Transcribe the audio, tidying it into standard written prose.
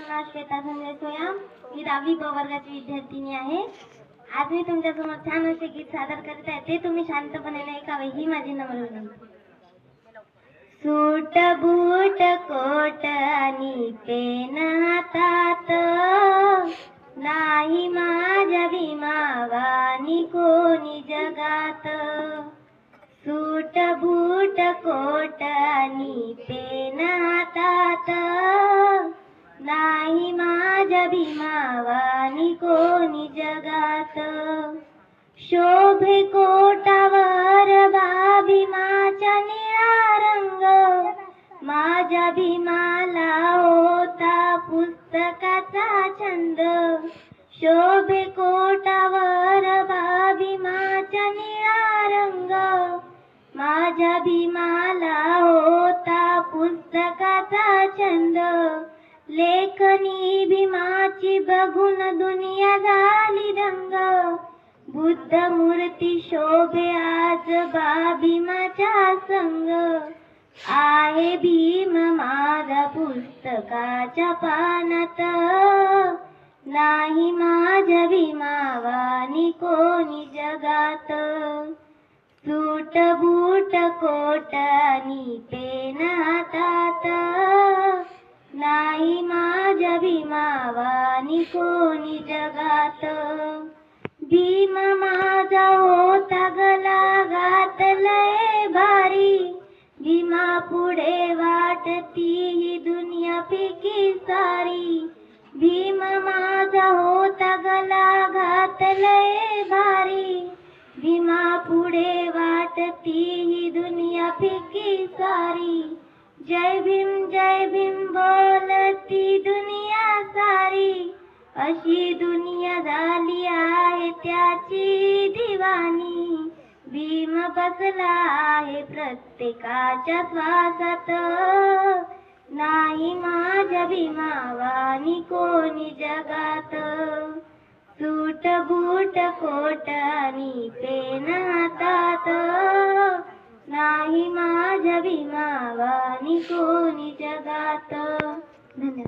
नाव श्वेता संजय सोयाम. मी 10वी ब वर्गाची विद्यार्थिनी आहे. आज मी तुमच्यासमोर छान असे गीत सादर करीत आहे. ते तुम्ही शांतपणे ऐकावे ही माझी नम्र विनंती. सूट बूट कोट आणि पेन हातात, नाही माझ्या भीमावानी कोणी जगात. सूट बूट कोट आणि पेन हातात, नाही माझ्या भीमावानी कोणी जगात. शोभे कोटावर भीमाचा निळा रंग, माझ्या भीमाला होता पुस्तकाचा छंद. शोभे कोटावर भीमाचा निळा रंग, माझ्या भीमाला होता पुस्तकाचा छंद. लेखनी भीमाची बघून दुनिया झाली दंग, बुद्ध मूर्ती शोभे आज भीमाच्या संग. आहे भीम माझा पुस्तकाच्या पानात, नाही माझ्या भीमावानी कोणी जगात. सूट बूट कोट आणि पेन हातात, नाही माझ्या भीमावानी कोणी जगात. भीम माझा होता गला घातलय भारी, भीमा पुढे वाटती ही दुनिया फिकी सारी. भीम माझा होता गला घातलय भारी, भीमा पुढे वाटती ही दुनिया फिकी सारी. जय भीम बोलती दुनिया सारी, अशी दुनिया झाली आहे त्याची दिवाणी. भीम बसला आहे प्रत्येकाच्या श्वासात, नाही माझ्या भीमावानी कोणी जगात. सूट बूट कोट आणि पेन हातात, नाही माझ्या भीमावानी कोणी जगात. धन्यवाद.